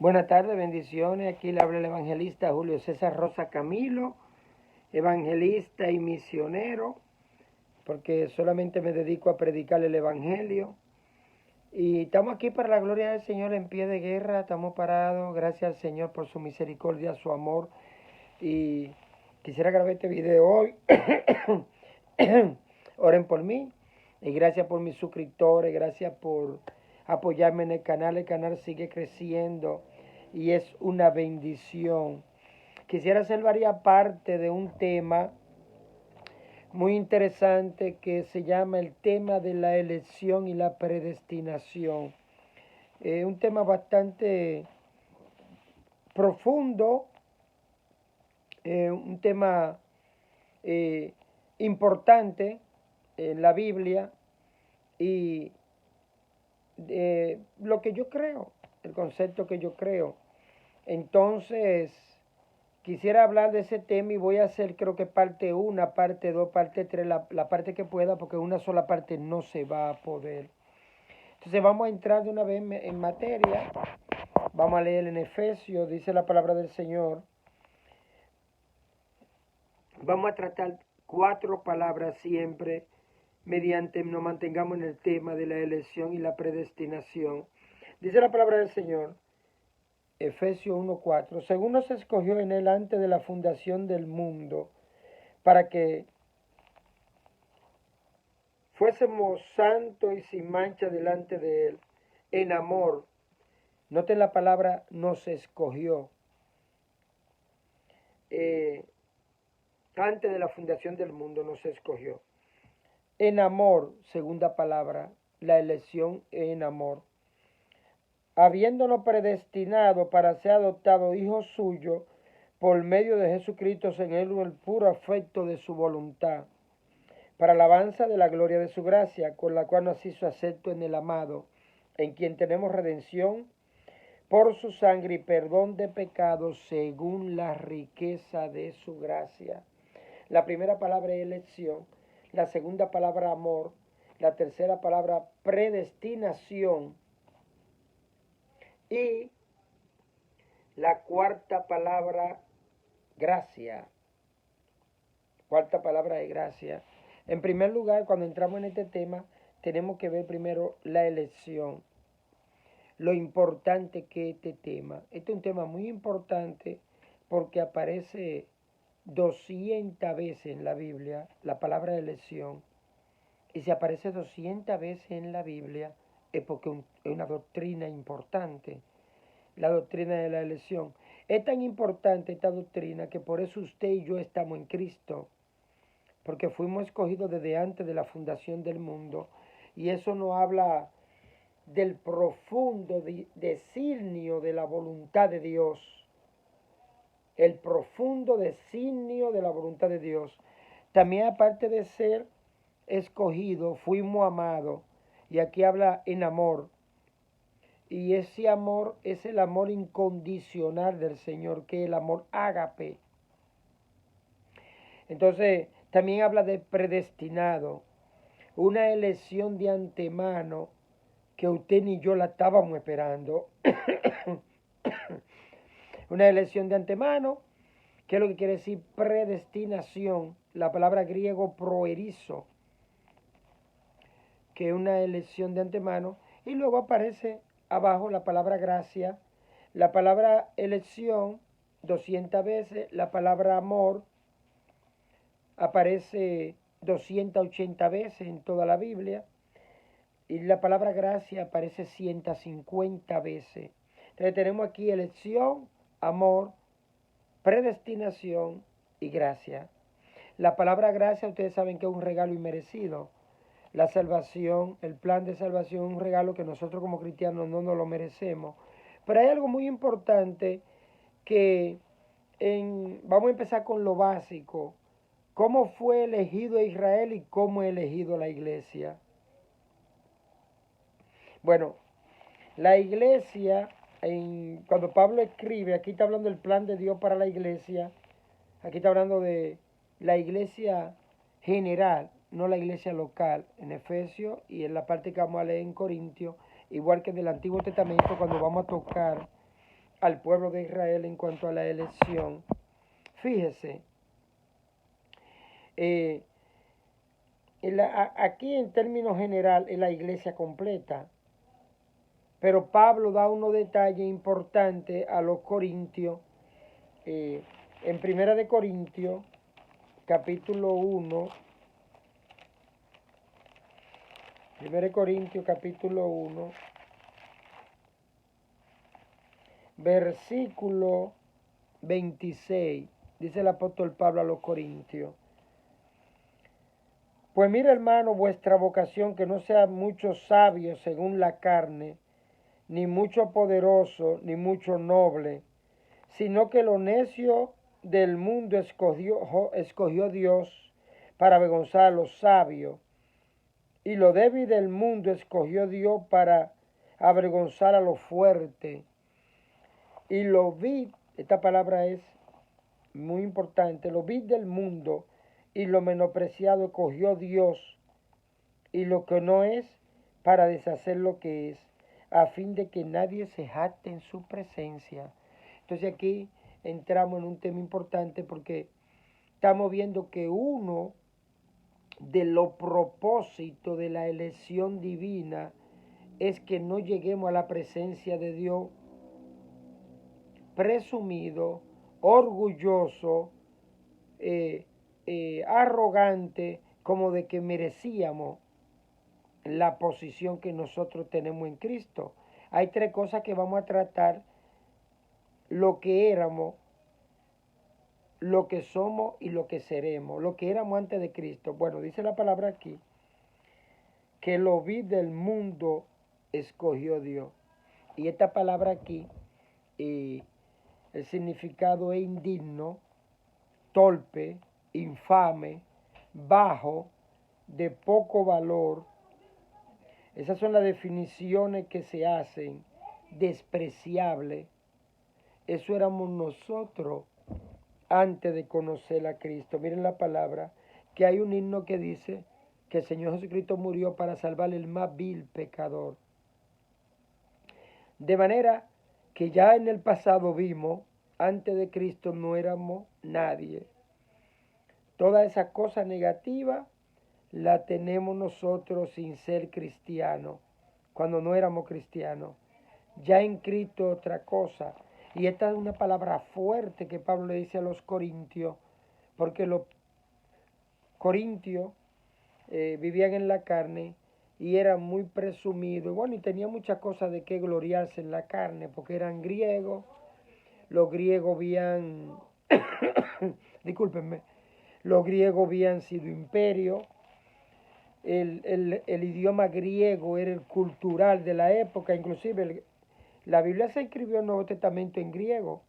Buenas tardes, bendiciones. Aquí le habla el evangelista Julio César Rosa Camilo, evangelista y misionero, porque solamente me dedico a predicar el evangelio. Y estamos aquí para la gloria del Señor en pie de guerra, estamos parados, gracias al Señor por su misericordia, su amor. Y quisiera grabar este video hoy. Oren por mí y gracias por mis suscriptores, gracias por apoyarme en el canal sigue creciendo y es una bendición. Quisiera hacer varias partes de un tema muy interesante que se llama el tema de la elección y la predestinación. Un tema bastante profundo, un tema importante en la Biblia y lo que yo creo, el concepto que yo creo. Entonces, quisiera hablar de ese tema y voy a hacer creo que parte 1, parte 2, parte 3, la parte que pueda, porque una sola parte no se va a poder. Entonces vamos a entrar de una vez en materia. Vamos a leer en Efesios, dice la palabra del Señor. Vamos a tratar 4 palabras siempre mediante nos mantengamos en el tema de la elección y la predestinación. Dice la palabra del Señor, Efesios 1:4, según nos escogió en él antes de la fundación del mundo, para que fuésemos santos y sin mancha delante de él, en amor. Noten la palabra nos escogió. Antes de la fundación del mundo nos escogió. En amor, segunda palabra, la elección en amor. Habiéndonos predestinado para ser adoptado hijo suyo por medio de Jesucristo en él el puro afecto de su voluntad, para alabanza de la gloria de su gracia, con la cual nos hizo acepto en el amado, en quien tenemos redención por su sangre y perdón de pecados según la riqueza de su gracia. La primera palabra es elección, la segunda palabra amor, la tercera palabra predestinación y la cuarta palabra gracia. Cuarta palabra es gracia. En primer lugar, cuando entramos en este tema, tenemos que ver primero la elección. Lo importante que este tema. Este es un tema muy importante porque aparece 200 veces en la Biblia la palabra elección. Y si aparece 200 veces en la Biblia es porque es una doctrina importante. La doctrina de la elección. Es tan importante esta doctrina que por eso usted y yo estamos en Cristo. Porque fuimos escogidos desde antes de la fundación del mundo. Y eso nos habla del profundo designio de la voluntad de Dios. El profundo designio de la voluntad de Dios. También aparte de ser escogidos, fuimos amados. Y aquí habla en amor. Y ese amor es el amor incondicional del Señor, que es el amor ágape. Entonces, también habla de predestinado, una elección de antemano que usted ni yo la estábamos esperando. Una elección de antemano, que es lo que quiere decir predestinación, la palabra griego proerizo, que es una elección de antemano, y luego aparece abajo la palabra gracia, la palabra elección 200 veces, la palabra amor aparece 280 veces en toda la Biblia y la palabra gracia aparece 150 veces. Entonces tenemos aquí elección, amor, predestinación y gracia. La palabra gracia ustedes saben que es un regalo inmerecido. La salvación, el plan de salvación es un regalo que nosotros como cristianos no nos lo merecemos. Pero hay algo muy importante que vamos a empezar con lo básico. ¿Cómo fue elegido Israel y cómo es elegido la iglesia? Bueno, la iglesia, cuando Pablo escribe, aquí está hablando del plan de Dios para la iglesia, aquí está hablando de la iglesia general, no la iglesia local, en Efesios y en la parte que vamos a leer en Corintios, igual que en el Antiguo Testamento cuando vamos a tocar al pueblo de Israel en cuanto a la elección. Fíjese, aquí en términos general es la iglesia completa, pero Pablo da unos detalles importantes a los corintios. En Primera de Corintios, capítulo 1, Primera de Corintios, capítulo 1, versículo 26, dice el apóstol Pablo a los corintios: pues mira, hermano, vuestra vocación, que no sea mucho sabio según la carne, ni mucho poderoso, ni mucho noble, sino que lo necio del mundo escogió Dios para avergonzar a los sabios, y lo débil del mundo escogió Dios para avergonzar a los fuertes. Y lo vil, esta palabra es muy importante, lo vil del mundo y lo menospreciado escogió Dios, y lo que no es, para deshacer lo que es, a fin de que nadie se jacte en su presencia. Entonces aquí entramos en un tema importante, porque estamos viendo que uno de los propósitos de la elección divina es que no lleguemos a la presencia de Dios presumido, orgulloso, arrogante, como de que merecíamos la posición que nosotros tenemos en Cristo. Hay tres cosas que vamos a tratar: lo que éramos, lo que somos y lo que seremos. Lo que éramos antes de Cristo. Bueno, dice la palabra aquí que lo vil del mundo escogió Dios. Y esta palabra aquí, el significado es indigno, torpe, infame, bajo, de poco valor. Esas son las definiciones que se hacen. Despreciable. Eso éramos nosotros antes de conocer a Cristo. Miren la palabra, que hay un himno que dice que el Señor Jesucristo murió para salvar el más vil pecador. De manera que ya en el pasado vimos, antes de Cristo no éramos nadie. Toda esa cosa negativa la tenemos nosotros sin ser cristianos, cuando no éramos cristianos. Ya en Cristo otra cosa. Y esta es una palabra fuerte que Pablo le dice a los corintios, porque los corintios vivían en la carne y eran muy presumidos. Bueno, y tenían muchas cosas de qué gloriarse en la carne, porque eran griegos. Los griegos habían, discúlpenme, los griegos habían sido imperio. El idioma griego era el cultural de la época. Inclusive la Biblia se escribió en el Nuevo Testamento en griego.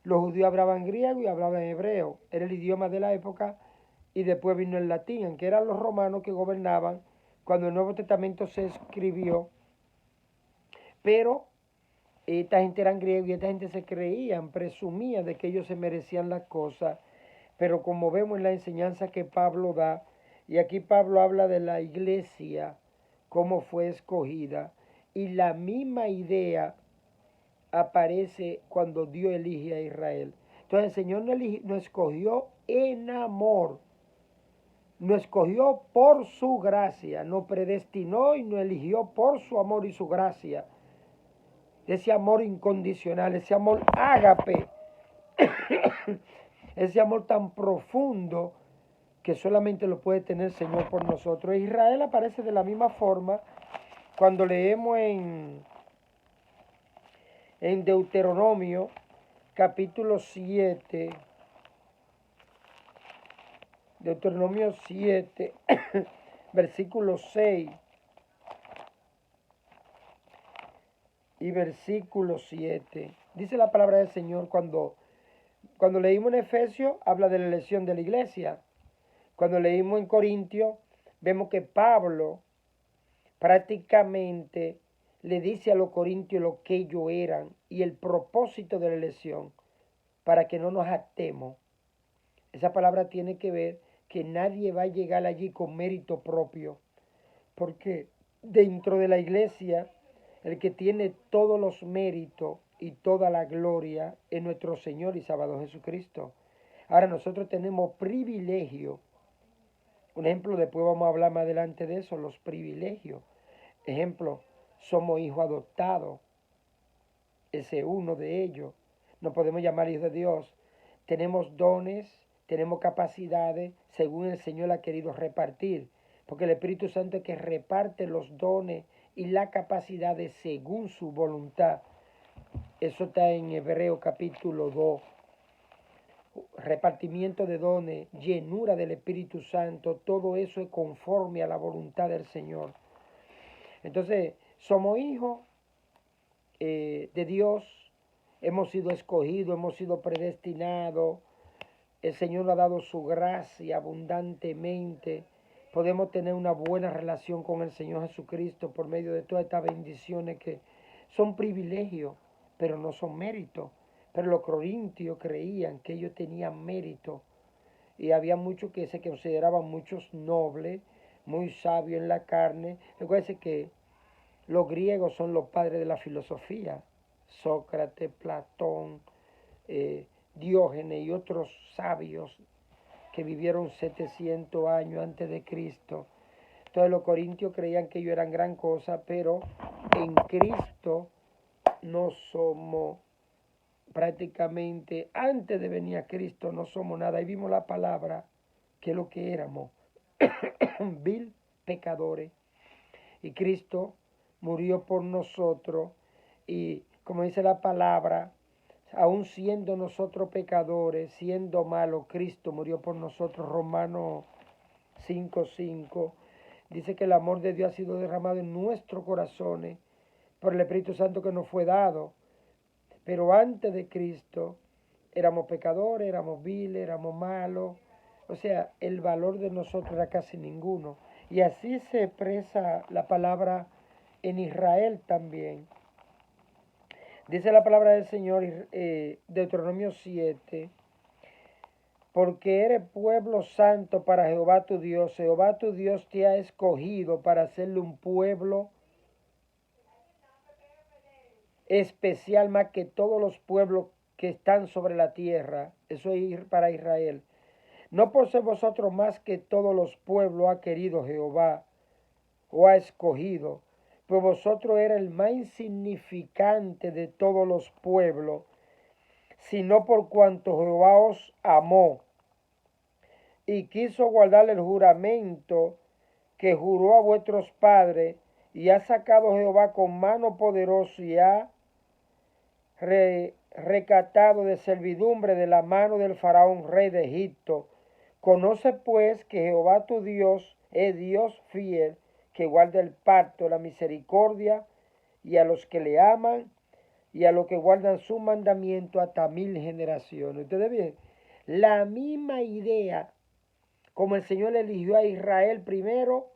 Los judíos hablaban griego y hablaban hebreo. Era el idioma de la época. Y después vino el latín, que eran los romanos que gobernaban cuando el Nuevo Testamento se escribió. Pero esta gente eran griegos y esta gente se creían, presumían de que ellos se merecían las cosas. Pero como vemos en la enseñanza que Pablo da, y aquí Pablo habla de la iglesia, cómo fue escogida, y la misma idea aparece cuando Dios elige a Israel. Entonces el Señor nos escogió en amor, nos escogió por su gracia, nos predestinó y nos eligió por su amor y su gracia. Ese amor incondicional, ese amor ágape, ese amor tan profundo que solamente lo puede tener el Señor por nosotros. Israel aparece de la misma forma cuando leemos en Deuteronomio capítulo 7, Deuteronomio 7, versículo 6 y versículo 7. Dice la palabra del Señor cuando leímos en Efesios, habla de la elección de la iglesia. Cuando leímos en Corintios, vemos que Pablo prácticamente le dice a los corintios lo que ellos eran y el propósito de la elección, para que no nos jactemos. Esa palabra tiene que ver que nadie va a llegar allí con mérito propio, porque dentro de la iglesia el que tiene todos los méritos y toda la gloria en nuestro Señor y Salvador Jesucristo. Ahora nosotros tenemos privilegio. Un ejemplo, después vamos a hablar más adelante de eso, los privilegios. Ejemplo, somos hijos adoptados. Ese es uno de ellos. Nos podemos llamar hijos de Dios. Tenemos dones, tenemos capacidades según el Señor ha querido repartir. Porque el Espíritu Santo es que reparte los dones y las capacidades según su voluntad. Eso está en Hebreos capítulo 2. Repartimiento de dones, llenura del Espíritu Santo, todo eso es conforme a la voluntad del Señor. Entonces, somos hijos de Dios, hemos sido escogidos, hemos sido predestinados, el Señor nos ha dado su gracia abundantemente, podemos tener una buena relación con el Señor Jesucristo por medio de todas estas bendiciones que son privilegios, pero no son méritos. Pero los corintios creían que ellos tenían mérito y había muchos que se consideraban muchos nobles, muy sabios en la carne. Recuerden que los griegos son los padres de la filosofía. Sócrates, Platón, Diógenes y otros sabios que vivieron 700 años antes de Cristo. Entonces los corintios creían que ellos eran gran cosa, pero en Cristo no somos prácticamente, antes de venir a Cristo no somos nada. Y vimos la palabra, que es lo que éramos, vil pecadores. Y Cristo murió por nosotros y como dice la palabra, aun siendo nosotros pecadores, siendo malos, Cristo murió por nosotros. Romanos 5:5 dice que el amor de Dios ha sido derramado en nuestros corazones por el Espíritu Santo que nos fue dado. Pero antes de Cristo éramos pecadores, éramos viles, éramos malos. O sea, el valor de nosotros era casi ninguno. Y así se expresa la palabra en Israel también. Dice la palabra del Señor, Deuteronomio 7, porque eres pueblo santo para Jehová tu Dios. Jehová tu Dios te ha escogido para hacerle un pueblo especial más que todos los pueblos que están sobre la tierra. Eso es para Israel. No por ser vosotros más que todos los pueblos ha querido Jehová o ha escogido, pues vosotros eres el más insignificante de todos los pueblos, sino por cuanto Jehová os amó y quiso guardar el juramento que juró a vuestros padres, y ha sacado Jehová con mano poderosa y ha recatado de servidumbre de la mano del faraón rey de Egipto. Conoce pues que Jehová tu Dios es Dios fiel, que guarda el pacto, la misericordia, y a los que le aman y a los que guardan su mandamiento hasta 1000 generaciones. Ustedes ven, la misma idea, como el Señor eligió a Israel primero,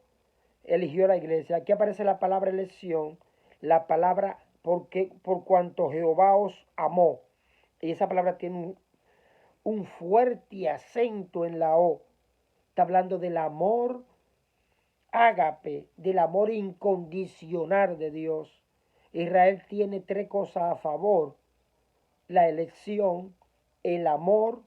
eligió a la iglesia. Aquí aparece la palabra elección, la palabra por cuanto Jehová os amó. Y esa palabra tiene un fuerte acento en la O. Está hablando del amor ágape, del amor incondicional de Dios. Israel tiene tres cosas a favor: la elección, el amor